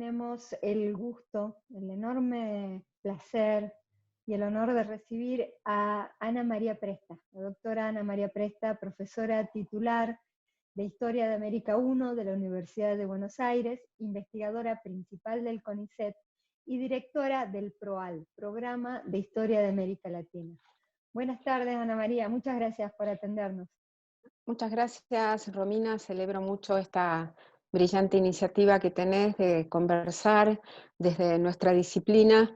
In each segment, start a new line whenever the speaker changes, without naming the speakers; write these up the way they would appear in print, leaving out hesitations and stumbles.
tenemos el gusto, el enorme placer y el honor de recibir a Ana María Presta, la doctora Ana María Presta, profesora titular de Historia de América I de la Universidad de Buenos Aires, investigadora principal del CONICET y directora del PROAL, Programa de Historia de América Latina. Buenas tardes, Ana María, muchas gracias por atendernos.
Muchas gracias, Romina. Celebro mucho esta brillante iniciativa que tenés de conversar desde nuestra disciplina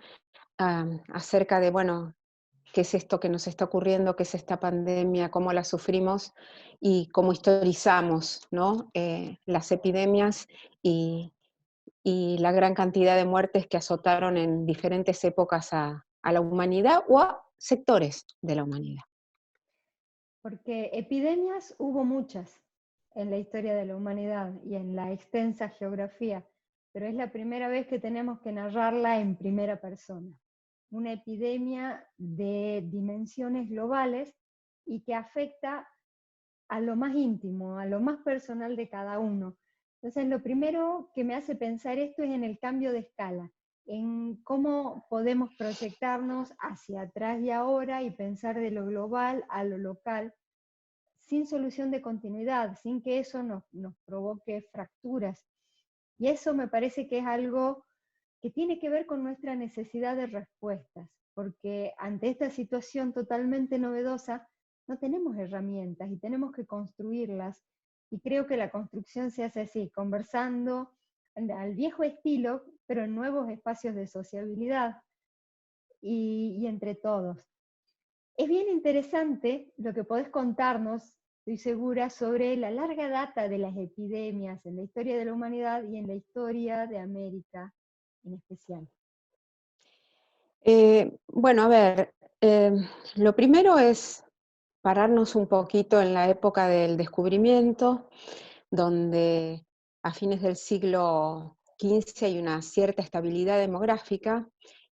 acerca de, bueno, qué es esto que nos está ocurriendo, qué es esta pandemia, cómo la sufrimos y cómo historizamos, ¿no? Las epidemias y la gran cantidad de muertes que azotaron en diferentes épocas a la humanidad o a sectores de la humanidad.
Porque epidemias hubo muchas en la historia de la humanidad y en la extensa geografía, pero es la primera vez que tenemos que narrarla en primera persona. Una epidemia de dimensiones globales y que afecta a lo más íntimo, a lo más personal de cada uno. Entonces, lo primero que me hace pensar esto es en el cambio de escala, en cómo podemos proyectarnos hacia atrás y ahora y pensar de lo global a lo local, sin solución de continuidad, sin que eso nos provoque fracturas. Y eso me parece que es algo que tiene que ver con nuestra necesidad de respuestas, porque ante esta situación totalmente novedosa no tenemos herramientas y tenemos que construirlas. Y creo que la construcción se hace así, conversando al viejo estilo, pero en nuevos espacios de sociabilidad y entre todos. Es bien interesante lo que podés contarnos, estoy segura, sobre la larga data de las epidemias en la historia de la humanidad y en la historia de América en especial.
Bueno, a ver, lo primero es pararnos un poquito en la época del descubrimiento, donde a fines del siglo XV hay una cierta estabilidad demográfica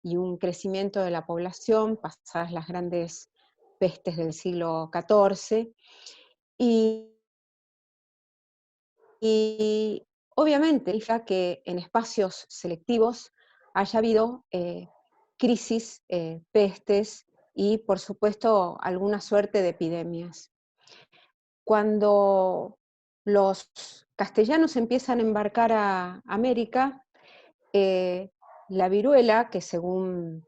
y un crecimiento de la población, pasadas las grandes pestes del siglo XIV, y obviamente ya que en espacios selectivos haya habido crisis, pestes y por supuesto alguna suerte de epidemias. Cuando los castellanos empiezan a embarcar a América, la viruela, que según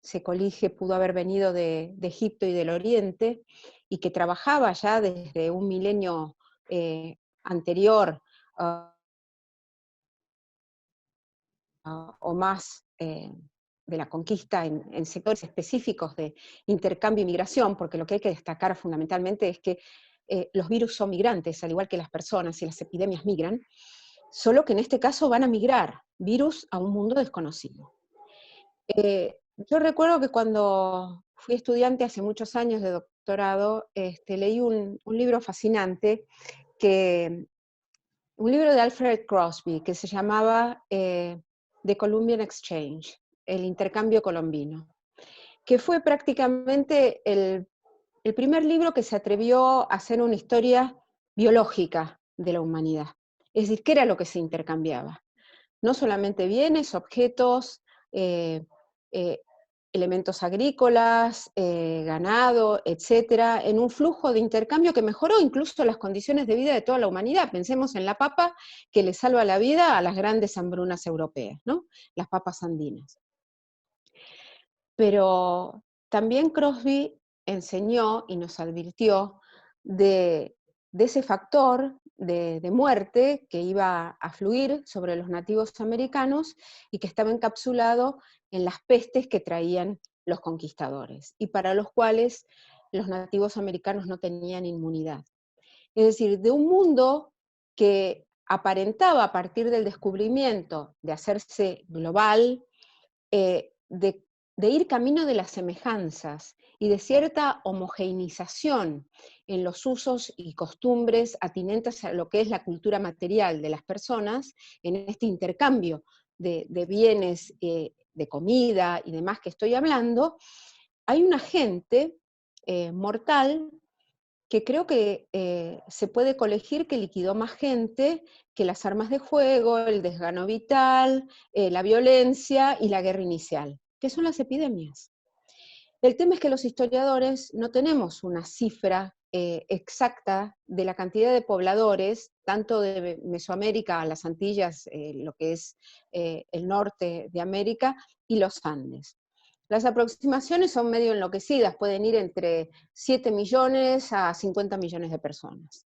se colige pudo haber venido de Egipto y del Oriente, y que trabajaba ya desde un milenio anterior o más de la conquista en sectores específicos de intercambio y migración, porque lo que hay que destacar fundamentalmente es que los virus son migrantes, al igual que las personas y las epidemias migran, solo que en este caso van a migrar virus a un mundo desconocido. Yo recuerdo que cuando fui estudiante hace muchos años de doctorado, leí un libro fascinante, un libro de Alfred Crosby, que se llamaba The Columbian Exchange, el intercambio colombino, que fue prácticamente el primer libro que se atrevió a hacer una historia biológica de la humanidad. Es decir, ¿qué era lo que se intercambiaba? No solamente bienes, objetos, elementos agrícolas, ganado, etcétera, en un flujo de intercambio que mejoró incluso las condiciones de vida de toda la humanidad. Pensemos en la papa que le salva la vida a las grandes hambrunas europeas, ¿no? Las papas andinas. Pero también Crosby enseñó y nos advirtió de ese factor de muerte que iba a fluir sobre los nativos americanos y que estaba encapsulado en las pestes que traían los conquistadores, y para los cuales los nativos americanos no tenían inmunidad. Es decir, de un mundo que aparentaba a partir del descubrimiento de hacerse global, de ir camino de las semejanzas y de cierta homogeneización en los usos y costumbres atinentes a lo que es la cultura material de las personas, en este intercambio de bienes, de comida y demás que estoy hablando, hay un agente mortal que creo que se puede colegir que liquidó más gente que las armas de fuego, el desgano vital, la violencia y la guerra inicial, que son las epidemias. El tema es que los historiadores no tenemos una cifra exacta de la cantidad de pobladores, tanto de Mesoamérica a las Antillas, lo que es el norte de América, y los Andes. Las aproximaciones son medio enloquecidas, pueden ir entre 7 millones a 50 millones de personas.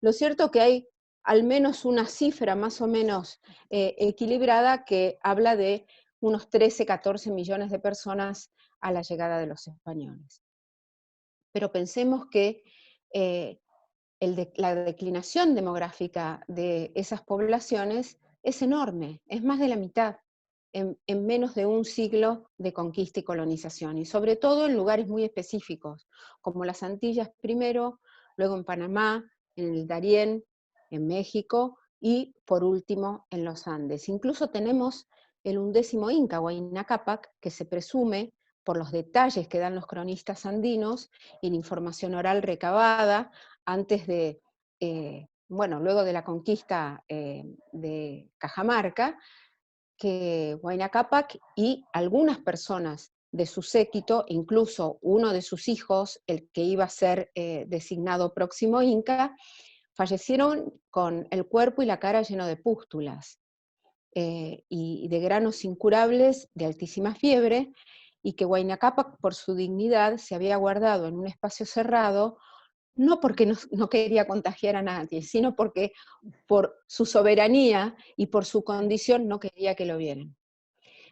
Lo cierto es que hay al menos una cifra más o menos equilibrada que habla de unos 13, 14 millones de personas a la llegada de los españoles. Pero pensemos que la declinación demográfica de esas poblaciones es enorme, es más de la mitad, en menos de un siglo de conquista y colonización, y sobre todo en lugares muy específicos, como las Antillas primero, luego en Panamá, en el Darién, en México, y por último en los Andes. Incluso tenemos el 11º Inca, Huayna Cápac, que se presume, por los detalles que dan los cronistas andinos y la información oral recabada, antes de, luego de la conquista de Cajamarca, que Huayna Cápac y algunas personas de su séquito, incluso uno de sus hijos, el que iba a ser designado próximo Inca, fallecieron con el cuerpo y la cara lleno de pústulas y de granos incurables de altísima fiebre, y que Huayna Cápac, por su dignidad, se había guardado en un espacio cerrado, no porque no quería contagiar a nadie, sino porque por su soberanía y por su condición no quería que lo vieran.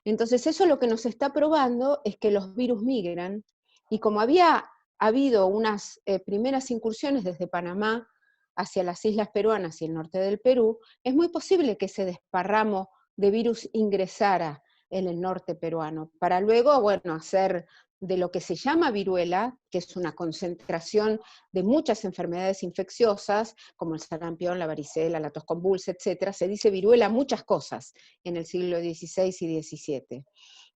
Entonces eso lo que nos está probando es que los virus migran, y como había habido unas primeras incursiones desde Panamá hacia las islas peruanas y el norte del Perú, es muy posible que ese desparramo de virus ingresara en el norte peruano, para luego, hacer de lo que se llama viruela, que es una concentración de muchas enfermedades infecciosas, como el sarampión, la varicela, la tos convulsa, etc. Se dice viruela muchas cosas en el siglo XVI y XVII.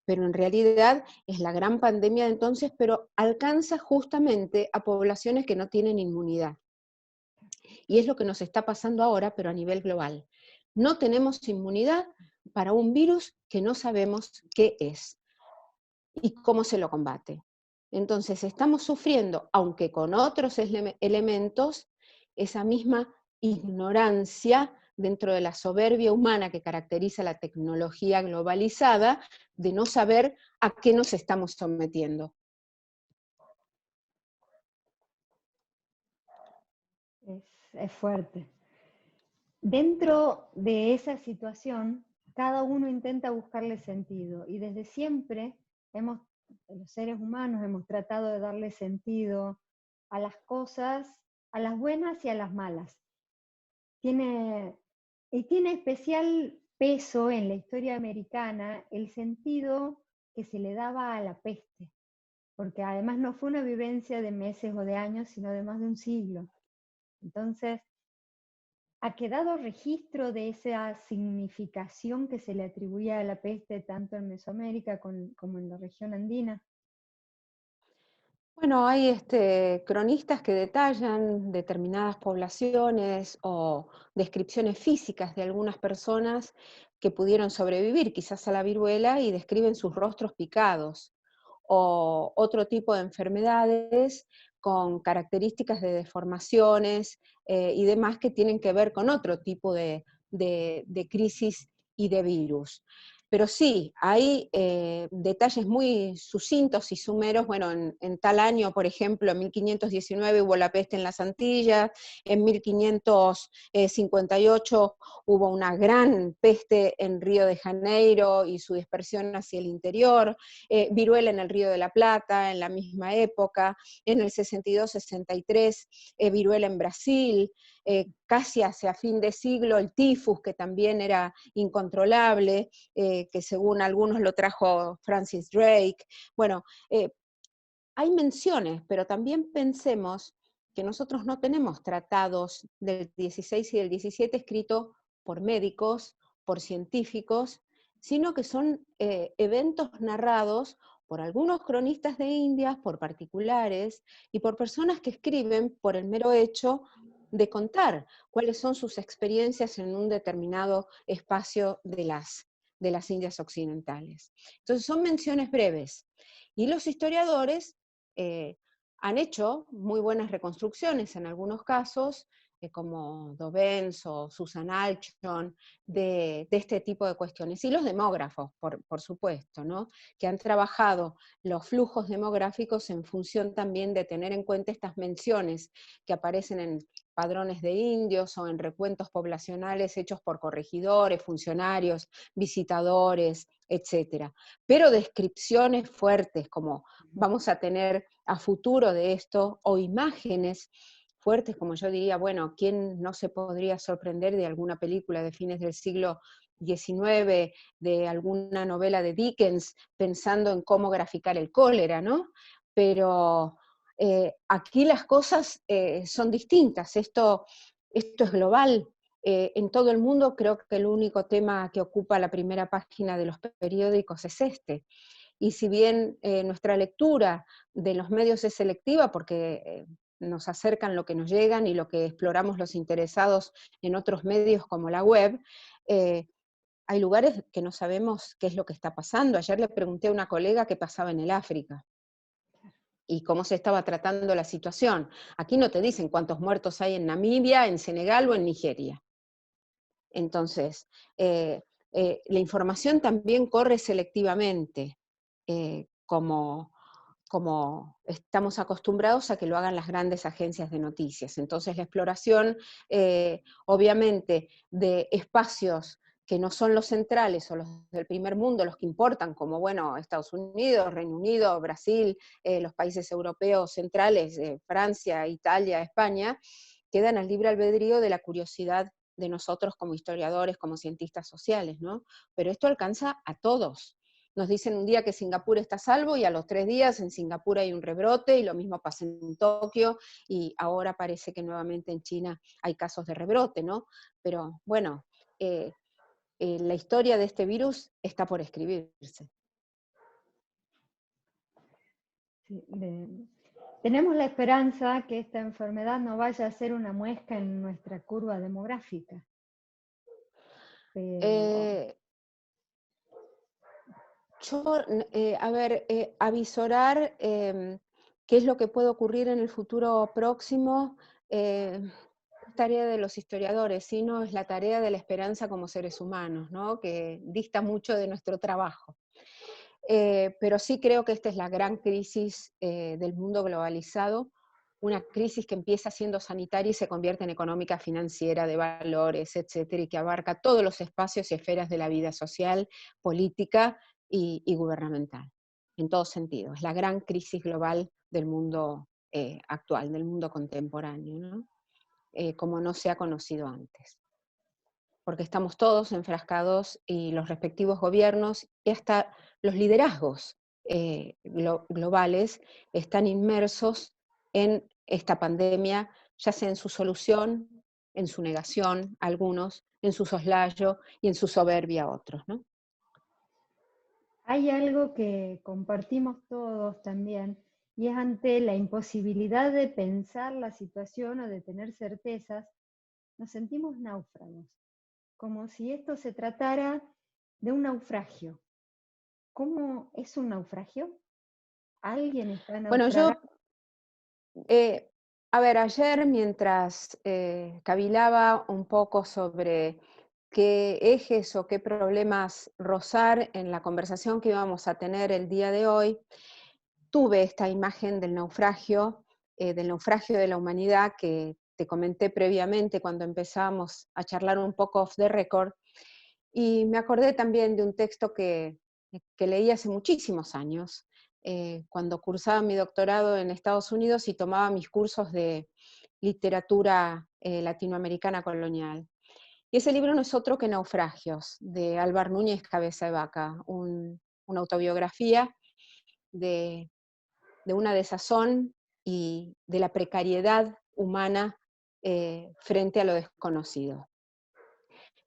Pero en realidad es la gran pandemia de entonces, pero alcanza justamente a poblaciones que no tienen inmunidad. Y es lo que nos está pasando ahora, pero a nivel global. No tenemos inmunidad para un virus que no sabemos qué es y cómo se lo combate. Entonces estamos sufriendo, aunque con otros elementos, esa misma ignorancia dentro de la soberbia humana que caracteriza la tecnología globalizada, de no saber a qué nos estamos sometiendo.
Es fuerte. Dentro de esa situación, cada uno intenta buscarle sentido, y desde siempre los seres humanos hemos tratado de darle sentido a las cosas, a las buenas y a las malas. Tiene especial peso en la historia americana el sentido que se le daba a la peste, porque además no fue una vivencia de meses o de años, sino de más de un siglo. Entonces, ¿ha quedado registro de esa significación que se le atribuía a la peste tanto en Mesoamérica como en la región andina?
Bueno, hay cronistas que detallan determinadas poblaciones o descripciones físicas de algunas personas que pudieron sobrevivir quizás a la viruela, y describen sus rostros picados, o otro tipo de enfermedades con características de deformaciones y demás, que tienen que ver con otro tipo de crisis y de virus. Pero sí, hay detalles muy sucintos y sumeros. Bueno, en tal año, por ejemplo, en 1519 hubo la peste en las Antillas, en 1558 hubo una gran peste en Río de Janeiro y su dispersión hacia el interior, viruela en el Río de la Plata en la misma época, en el 62-63 viruela en Brasil, casi hacia fin de siglo el tifus, que también era incontrolable, que según algunos lo trajo Francis Drake. Bueno, hay menciones, pero también pensemos que nosotros no tenemos tratados del 16 y del 17 escritos por médicos, por científicos, sino que son eventos narrados por algunos cronistas de Indias, por particulares, y por personas que escriben por el mero hecho de contar cuáles son sus experiencias en un determinado espacio de las Indias Occidentales. Entonces son menciones breves. Y los historiadores han hecho muy buenas reconstrucciones en algunos casos, como Dovens o Susan Alchon, de este tipo de cuestiones. Y los demógrafos, por supuesto, ¿no? Que han trabajado los flujos demográficos en función también de tener en cuenta estas menciones que aparecen en padrones de indios o en recuentos poblacionales hechos por corregidores, funcionarios, visitadores, etc. Pero descripciones fuertes, como vamos a tener a futuro de esto, o imágenes fuertes, como yo diría, bueno, ¿quién no se podría sorprender de alguna película de fines del siglo XIX, de alguna novela de Dickens, pensando en cómo graficar el cólera, ¿no? Pero aquí las cosas son distintas, esto es global. En todo el mundo creo que el único tema que ocupa la primera página de los periódicos es este. Y si bien nuestra lectura de los medios es selectiva, porque nos acercan lo que nos llegan y lo que exploramos los interesados en otros medios como la web, hay lugares que no sabemos qué es lo que está pasando. Ayer le pregunté a una colega qué pasaba en el África y cómo se estaba tratando la situación. Aquí no te dicen cuántos muertos hay en Namibia, en Senegal o en Nigeria. Entonces, la información también corre selectivamente, como estamos acostumbrados a que lo hagan las grandes agencias de noticias. Entonces la exploración, obviamente, de espacios que no son los centrales o los del primer mundo, los que importan, como bueno, Estados Unidos, Reino Unido, Brasil, los países europeos centrales, Francia, Italia, España, quedan al libre albedrío de la curiosidad de nosotros como historiadores, como cientistas sociales, ¿no? Pero esto alcanza a todos. Nos dicen un día que Singapur está a salvo y a los 3 días en Singapur hay un rebrote, y lo mismo pasa en Tokio, y ahora parece que nuevamente en China hay casos de rebrote, ¿no? Pero bueno, la historia de este virus está por escribirse.
Sí, tenemos la esperanza que esta enfermedad no vaya a ser una muesca en nuestra curva demográfica. Pero
avisorar qué es lo que puede ocurrir en el futuro próximo, es tarea de los historiadores, sino es la tarea de la esperanza como seres humanos, ¿no? Que dista mucho de nuestro trabajo. Pero sí creo que esta es la gran crisis del mundo globalizado, una crisis que empieza siendo sanitaria y se convierte en económica, financiera, de valores, etcétera, y que abarca todos los espacios y esferas de la vida social, política y gubernamental, en todo sentido. Es la gran crisis global del mundo actual, del mundo contemporáneo, ¿no? Como no se ha conocido antes. Porque estamos todos enfrascados, y los respectivos gobiernos y hasta los liderazgos globales están inmersos en esta pandemia, ya sea en su solución, en su negación, algunos, en su soslayo y en su soberbia otros, ¿no?
hay algo que compartimos todos también, y es ante la imposibilidad de pensar la situación o de tener certezas, nos sentimos náufragos, como si esto se tratara de un naufragio. ¿Cómo es un naufragio? ¿Alguien está
Bueno,
naufragando?
ayer mientras cavilaba un poco sobre qué ejes o qué problemas rozar en la conversación que íbamos a tener el día de hoy, tuve esta imagen del naufragio de la humanidad que te comenté previamente cuando empezamos a charlar un poco off the record, y me acordé también de un texto que leí hace muchísimos años, cuando cursaba mi doctorado en Estados Unidos y tomaba mis cursos de literatura latinoamericana colonial. Y ese libro no es otro que Naufragios, de Álvar Núñez Cabeza de Vaca, una autobiografía de una desazón y de la precariedad humana frente a lo desconocido.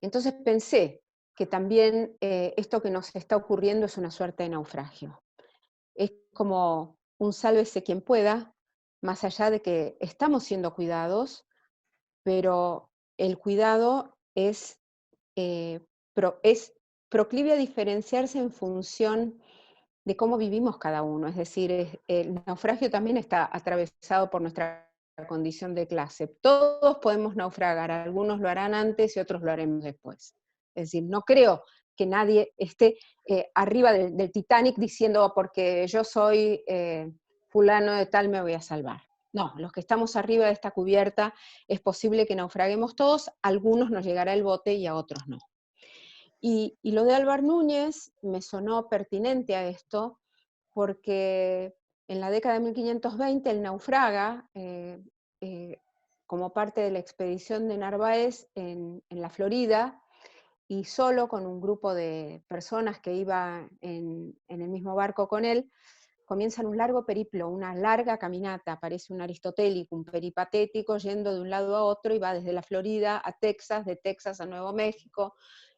Entonces pensé que también esto que nos está ocurriendo es una suerte de naufragio. Es como un sálvese quien pueda, más allá de que estamos siendo cuidados, pero el cuidado es proclive a diferenciarse en función de cómo vivimos cada uno. Es decir, el naufragio también está atravesado por nuestra condición de clase. Todos podemos naufragar, algunos lo harán antes y otros lo haremos después. Es decir, no creo que nadie esté arriba del Titanic diciendo, porque yo soy fulano de tal, me voy a salvar. No, los que estamos arriba de esta cubierta es posible que naufraguemos todos, a algunos nos llegará el bote y a otros no. Y lo de Álvar Núñez me sonó pertinente a esto, porque en la década de 1520 él naufraga como parte de la expedición de Narváez en la Florida, y solo con un grupo de personas que iba en el mismo barco con él, comienzan un largo periplo, una larga caminata, parece un aristotélico, un peripatético, yendo de un lado a otro, y va desde la Florida a Texas, de Texas a Nuevo México,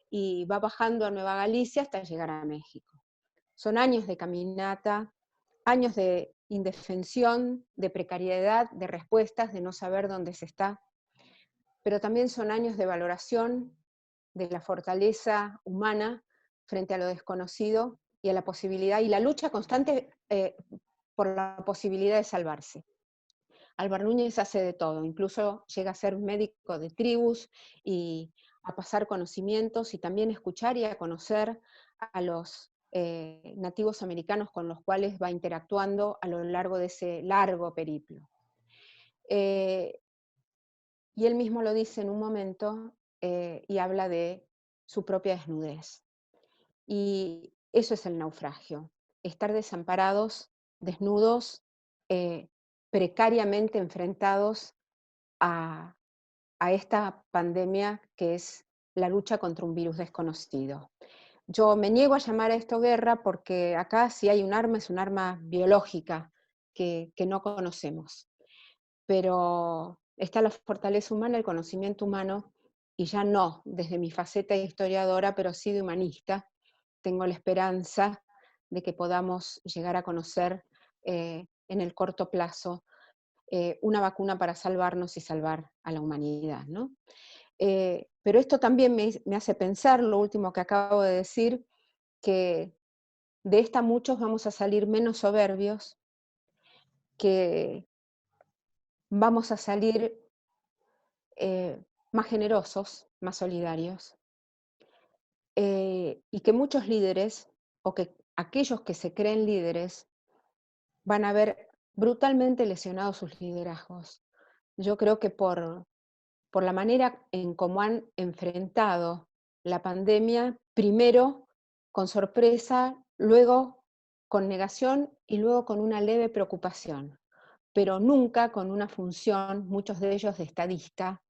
y va bajando a Nueva Galicia hasta llegar a México. Son años de caminata, años de indefensión, de precariedad, de respuestas, de no saber dónde se está, pero también son años de valoración de la fortaleza humana frente a lo desconocido y a la posibilidad, y la lucha constante por la posibilidad de salvarse. Álvar Núñez hace de todo, incluso llega a ser médico de tribus y a pasar conocimientos y también escuchar y a conocer a los nativos americanos con los cuales va interactuando a lo largo de ese largo periplo. Y él mismo lo dice en un momento y habla de su propia desnudez. Y eso es el naufragio, estar desamparados, desnudos, precariamente enfrentados a esta pandemia que es la lucha contra un virus desconocido. Yo me niego a llamar a esto guerra porque acá si hay un arma es un arma biológica que no conocemos. Pero está la fortaleza humana, el conocimiento humano, y ya no desde mi faceta de historiadora, pero sí de humanista, tengo la esperanza de que podamos llegar a conocer en el corto plazo una vacuna para salvarnos y salvar a la humanidad, ¿no? Pero esto también me hace pensar, lo último que acabo de decir, que de esta muchos vamos a salir menos soberbios, que vamos a salir más generosos, más solidarios, y que muchos líderes, o que aquellos que se creen líderes, van a ver brutalmente lesionados sus liderazgos. Yo creo que por la manera en cómo han enfrentado la pandemia, primero con sorpresa, luego con negación y luego con una leve preocupación, pero nunca con una función, muchos de ellos de estadista,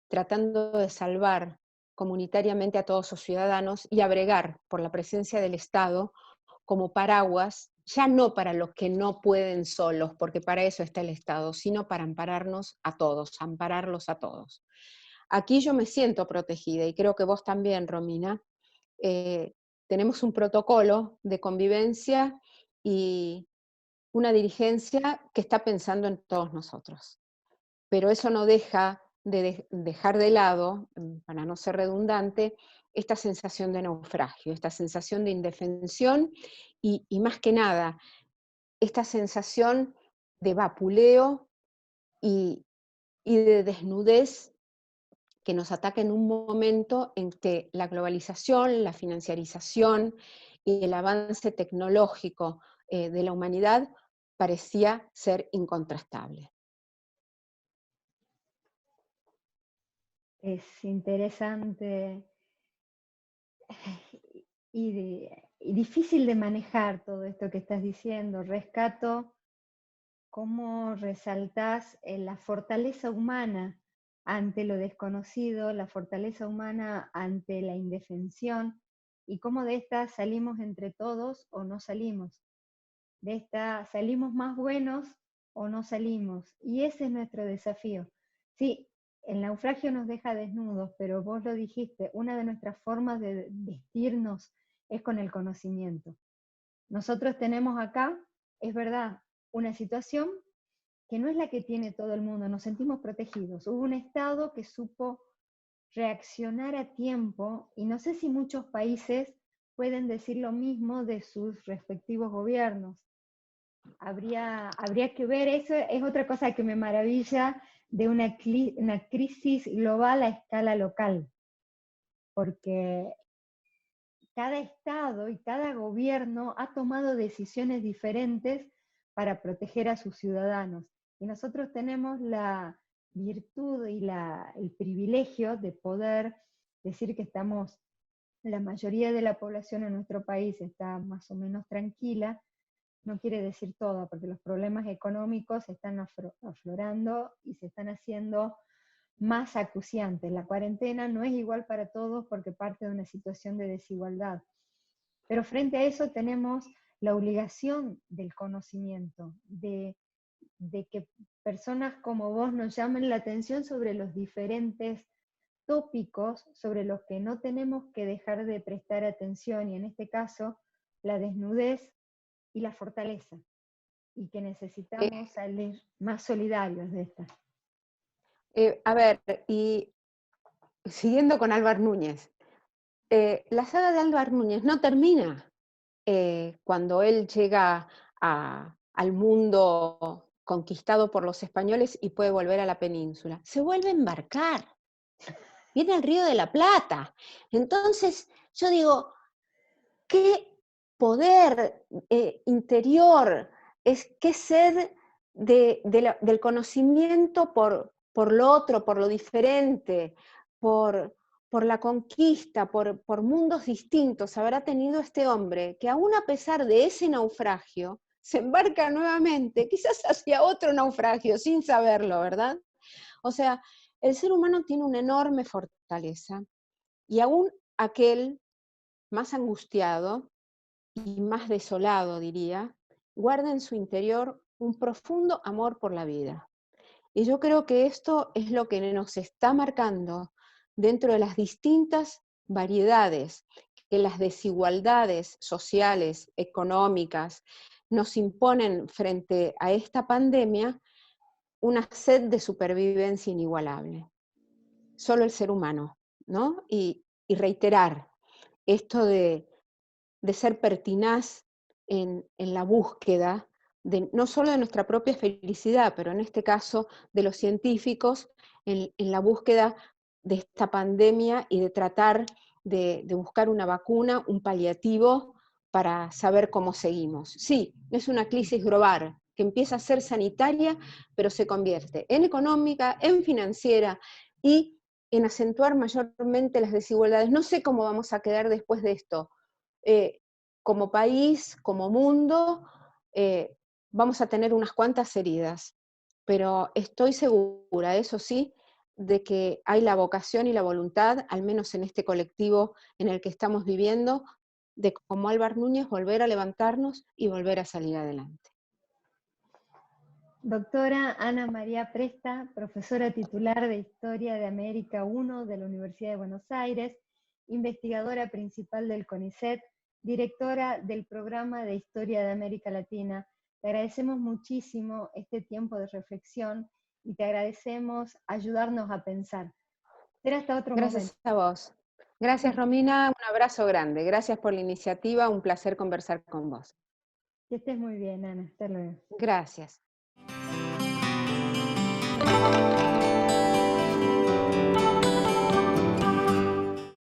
tratando de salvar comunitariamente a todos sus ciudadanos y abregar por la presencia del Estado como paraguas, ya no para los que no pueden solos, porque para eso está el Estado, sino para ampararnos a todos, ampararlos a todos. Aquí yo me siento protegida y creo que vos también, Romina. Eh, Tenemos un protocolo de convivencia y una dirigencia que está pensando en todos nosotros. Pero eso no deja de dejar de lado, para no ser redundante, esta sensación de naufragio, esta sensación de indefensión y más que nada, esta sensación de vapuleo y, y de desnudez que nos ataca en un momento en que la globalización, la financiarización y el avance tecnológico de la humanidad parecía ser incontrastable.
Es interesante y difícil de manejar todo esto que estás diciendo. Rescato cómo resaltás la fortaleza humana ante lo desconocido, la fortaleza humana ante la indefensión, y cómo de esta salimos entre todos o no salimos. De esta salimos más buenos o no salimos. Y ese es nuestro desafío. Sí, el naufragio nos deja desnudos, pero vos lo dijiste, una de nuestras formas de vestirnos es con el conocimiento. Nosotros tenemos acá, es verdad, una situación que no es la que tiene todo el mundo, nos sentimos protegidos. Hubo un Estado que supo reaccionar a tiempo, y no sé si muchos países pueden decir lo mismo de sus respectivos gobiernos. Habría que ver, eso es otra cosa que me maravilla de una crisis global a escala local, porque cada estado y cada gobierno ha tomado decisiones diferentes para proteger a sus ciudadanos. Y nosotros tenemos la virtud y el privilegio de poder decir que estamos, la mayoría de la población en nuestro país está más o menos tranquila. No quiere decir todo, porque los problemas económicos están aflorando y se están haciendo más acuciantes. La cuarentena no es igual para todos porque parte de una situación de desigualdad. Pero frente a eso tenemos la obligación del conocimiento, de que personas como vos nos llamen la atención sobre los diferentes tópicos sobre los que no tenemos que dejar de prestar atención, y en este caso, la desnudez y la fortaleza, y que necesitamos salir más solidarios de esta.
A ver, y siguiendo con Álvar Núñez, la saga de Álvar Núñez no termina cuando él llega al mundo conquistado por los españoles y puede volver a la península. Se vuelve a embarcar, viene al Río de la Plata. Entonces, yo digo, qué poder interior, qué sed del conocimiento por lo otro, por lo diferente, por la conquista, por mundos distintos habrá tenido este hombre, que aún a pesar de ese naufragio, se embarca nuevamente, quizás hacia otro naufragio, sin saberlo, ¿verdad? O sea, el ser humano tiene una enorme fortaleza, y aún aquel más angustiado y más desolado, diría, guarda en su interior un profundo amor por la vida. Y yo creo que esto es lo que nos está marcando dentro de las distintas variedades que las desigualdades sociales, económicas, nos imponen frente a esta pandemia, una sed de supervivencia inigualable. Solo el ser humano, ¿no? Y reiterar esto de ser pertinaz en la búsqueda no solo de nuestra propia felicidad, pero en este caso de los científicos, en la búsqueda de esta pandemia y de tratar de buscar una vacuna, un paliativo para saber cómo seguimos. Sí, es una crisis global que empieza a ser sanitaria, pero se convierte en económica, en financiera y en acentuar mayormente las desigualdades. No sé cómo vamos a quedar después de esto. Como país, como mundo, vamos a tener unas cuantas heridas, pero estoy segura, eso sí, de que hay la vocación y la voluntad, al menos en este colectivo en el que estamos viviendo, de como Álvar Núñez volver a levantarnos y volver a salir adelante.
Doctora Ana María Presta, profesora titular de Historia de América I de la Universidad de Buenos Aires, investigadora principal del CONICET, directora del programa de Historia de América Latina. Te agradecemos muchísimo este tiempo de reflexión y te agradecemos ayudarnos a pensar. Será hasta otro momento.
Gracias a vos. Gracias, Romina, un abrazo grande. Gracias por la iniciativa, un placer conversar con vos.
Que estés muy bien, Ana. Hasta luego.
Gracias.